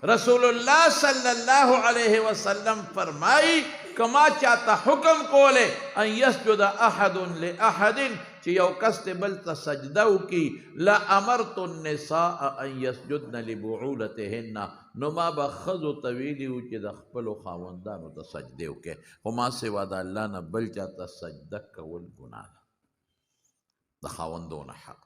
رسول اللہ صلی اللہ علیہ وسلم فرمائی کما چاہتا حکم کولے ان یسجد احد لأحد چی یو کس بل تا سجدو کی لا امرت النساء ان یسجدن لبعولتهن نما بخذو طویلیو چی دخپلو خاوندانو تا سجدو کے وما سوا دا اللہ نا بل چاہتا سجدک کول گناہ دا خاوندون حق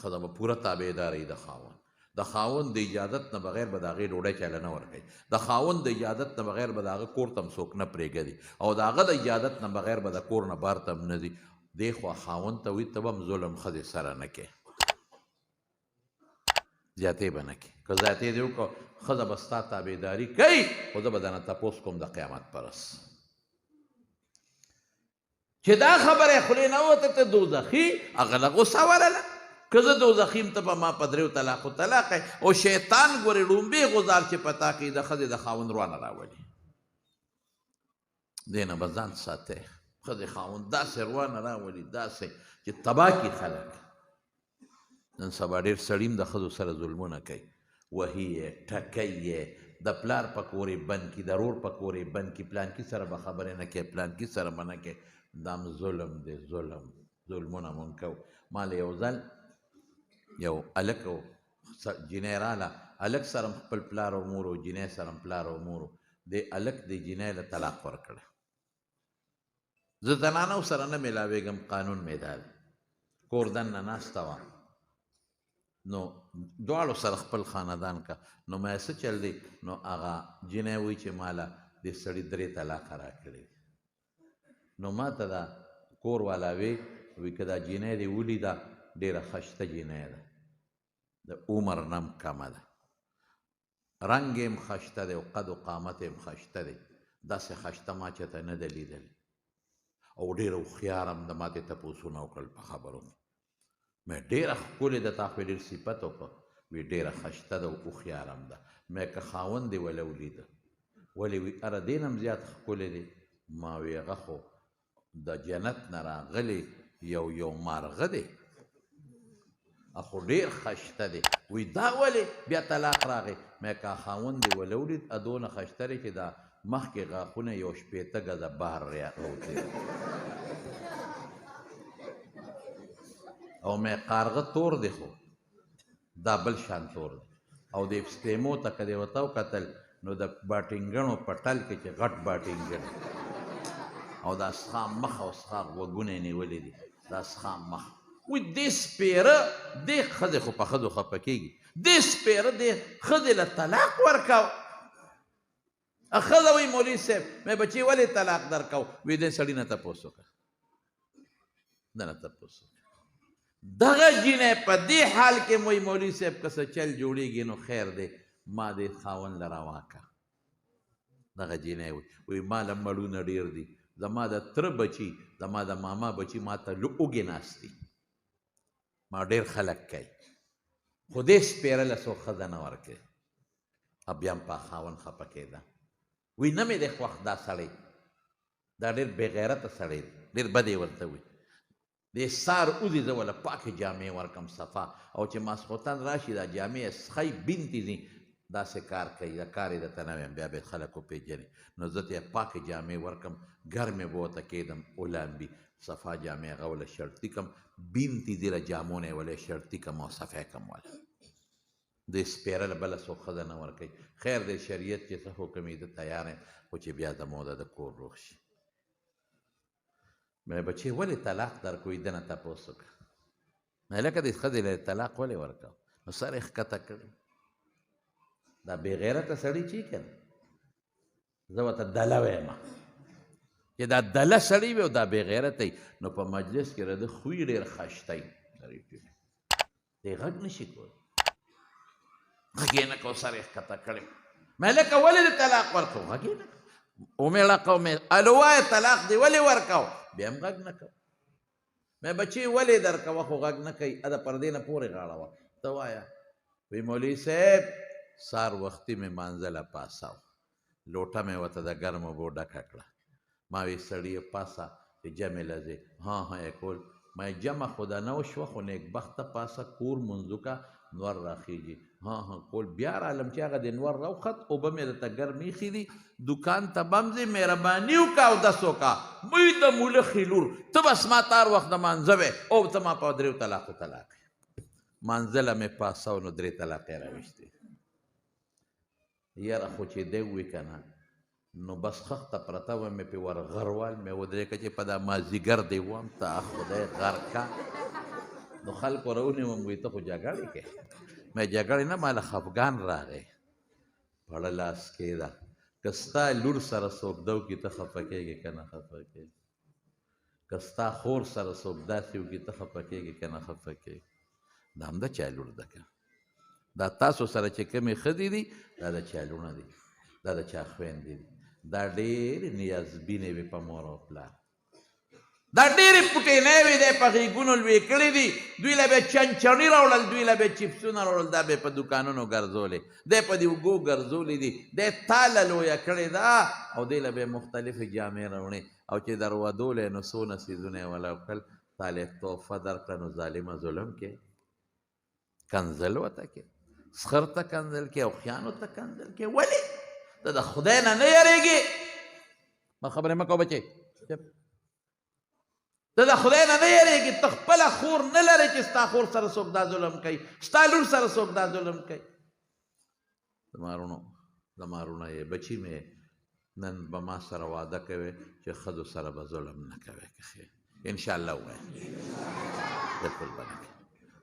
خدا با پورا تابعداری دا خاوند د خاوند د اجازت نه بغیر به د هغې ډوډۍ چاله نه ورکوي د خاوند د اجازت نه بغیر به د هغه کور ته هم څوک نه پرېږدي او د هغه د اجازت نه بغیر به د کور نه بار ته هم نه ځي دې خوا خاوند ته وایي ته به هم ظلم ښځې سره نه کوې زیاتې به نه کوې که زیاتې دې وکړه ښځه به ستا تابعداري کوي خو زه به درنه تپوس کوم د قیامت پرس چې دا خبره خولې نه وته ته دوزخي هغه له غوسه ورله که زه دوزخیم ته به ما په دریو طلاقو طلاق او شیطان ګورې ړومبې غزار چې پتا کوي د ښځې د خاوند روانه راولي دې نه به ځان ساتئ ښځې خاوند داسې روانه راولي داسې چې تباه کړي خلک نن سبا ډېر سړي هم د ښځو سره ظلمونه کوي وهي یې ټکوي یې د پلار په کورې بند کړي د رور په کورې بند کړي پلانکي سره به خبرې نه کوي پلانکي سره به نه کوي دا هم ظلم دی ظلم ظلمونه مونږ کوو ما له یو ځل یو الک و جنۍ راله الک سره هم خپل پلار او مور و جنۍ سره هم پلار او مور د الک د جنۍ له طلاق ورکړه زه زنانو سره نه میلاویږم قانون مې دا دی کور دننه ناسته وه نو دواړو سره خپل خاندان کا نو ما څه چل دی نو هغه جنۍ وایي چې ماله دې سړي 3 طلاقه راکړې نو ما ته دا کور والا وی که دا جنۍ دې ولیده ډېره خشته جنۍ ده د عمر نم کمه ده رنګ یې هم خشته دی او قد و قامت یې هم خشته دی داسې خشته ما چېرته نه ده لیدلې او ډېره هوښیار هم ده ما ترې تپوسونه وکړل په خبرو مې ډېره ښکلې ده تا خو یې ډېر صفت وکړه وی ډېره خشته ده او هوښیار هم ده مې که خاوند دې وله ولیده ولې وي اره دې نه هم زیات ښکلی دی ما وی هغه خو د جنت نه راغلی یو مارغه دی اخو ډېر خشته دی وی دا ولې بیا طلاق راغی مې که خاوند دې ونه ولید دونه خشته دی چې دا مخکې غاښونه یو 80 ګزه بهر راوتې او مې کارغه تور دی خو دا بل شان تور دی او د اپسټیمو ته که دې ورته وکتل نو د باټینګڼو په ټل کې چې غټ باټینګڼ او دا سخام مخ او سخام وګونه یې نیولې دي دا سخام مخ وی دې سپېره دې ښځې خو په ښځو خفه کېږي دې سپېره دې ښځې له طلاق ورکاو ښځه وایي مولوي صاحب مې بچې ولې طلاق درکاو وی دې سړي نه تپوس وکړه ده نه تپوس وکړه دغه جینۍ په دې حال کې وایي مولوي صاحب که څه چل جوړېږي نو خیر دی ما دې خاوند له راواکه دغه جینۍ وایي ما له مړونه ډېر دي زما د تره بچي زما د ماما بچي ما ته اوږې ناست دي ما ډېر خلک کوي خو دې سپېره له څوک ښځه نه ورکوي بیا هم په خاوند خفه کېده وی نه مې دی خوښ دا سړی دا ډېر بېغیرته سړی دی ډېر بد یې ورته وي دې سار اوځي زه وله پاکې جامې ورکړم صفا او چې ماسخوتن راشي دا جامې یې سخی بینتې ځي داسې کار کوي دا کار یې درته نه وایم بیا به خلک وپېژني نو زه ته یې پاکې جامې ورکړم ګرمې به ورته کېدم اولامبي صفا جامې هغه وله شرطي کړم بینتې دې له جامو نه یې وله شرطي کړم او صفا کړم وله دې سپېره له بله څوک ښځه نه ورکوي خیر دی شریعت چې څه حکم یې زه تیار یم خو چې بیا زموږ د کور روغ شي مې بچې ولې طلاق درکوي ده نه تپوس وکړه هلکه دې ښځې له طلاق ولې ورکړه نو سر یې ښکته کړی دا بېغیرته سړي چې که نه زه ورته دله وایم چې دا دله سړی وي او دا بېغیرته وي نو په مجلس کې د ده خوی ډېر خشته وي دی غږ نه شي کولی غږ یې نه کو سر یې ښکته کړی مې هلکه ولې دې طلاق ورکړو غږ یې نه کو ومې ړقه ومې الو وایه طلاق دې ولې ورکو بیا هم غږ نه کو مې بچې ولې درکوه خو غږ نه کوي د پردې نه پورې غاړه وه ته وایه وی مولوي صاحب سار وختي مې مانځله پاساو لوټه مې ورته د ګرمو اوبو ډکه کړه ما وی سړي پاسه چې جمع لځې ها یې کول ما جمع خو دا نه وشوه خو نیکبخته پاسه کور منځو کا نور راخیږي کول بیا رالم چې هغه د انور راوخت اوبه مې درته ګرمې ایښي دي دوکان ته به م ځې مهرباني وکړه اودس وکړه موی د مولخې لور ته بس ما تار وخت د مانځه وې او ته ما په دریو طلاقو طلاق مانځله مې پاسه نو 3 طلاقې راویشتې یاره خو چې دی ووی که نه نو بس خخته پرته وه مې پې ورغروال مې ودرېږه چې په دا مازدیګر دی وم ته خدای غر کا نو خلکو راونیوم وایي ته خو جګړې کوې مې جګړې نه ماله خفګان راغی پړه لاس کېده که ستا لور سره څوک ده وکړي ته خفه کېږې که نه خفه کېږې که ستا خور سره څوک داسې وکړي ته خفه کېږې که نه خفه کېږې دا هم د چا لور ده که دا تاسو سره چې کومې ښځې دي دا د چا لونه دي دا د چا خویندې دي دا ډېرې نیازبینې وې په مور او پلار دا ډېرې پوټینې وې دی په غېږونو لوی کړي دي دوی له به چنچڼي راوړل دوی له به چپسونه راوړل دا به یې په دوکانونو ګرځولې دی په دې اوږو ګرځولې دي دی تاله لویه کړې ده او دی له به یې مختلفې جامې راوړې او چې در ودولی نو څونه څیزونه یې ولا کړل تاله یې تحفه درکړه نو ظالمه ظلم کې کنځل ورته کې سخر ته کنځل کې او خیانو ته کنځل کې ولې ته د خدای نه نه یېرېږې ما خبرې مه کوه بچې ته د خدای نه نه یېرېږې ته خپله خور نه لرې چې ستا خور سره څوک دا ظلم کوي ستا لور سره څوک دا ظلم کوي زمارونه یې بچي مې نن به ما سره واده کوې چې ښځو سره به ظلم نه کوې که خیر انشاءالله ووایه بلکل به نه کوې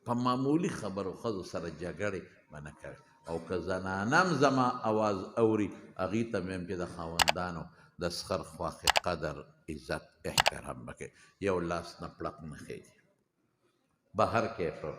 په معمولي خبرو ښځو سره جګړې به نه کوې او که زنانم زما اواز اوري هغې ته مې هم چې د خاوندانو د سخر خواښې قدر عزت احترام به کوې یو لاس نه پړق نه خېږي بهر کې په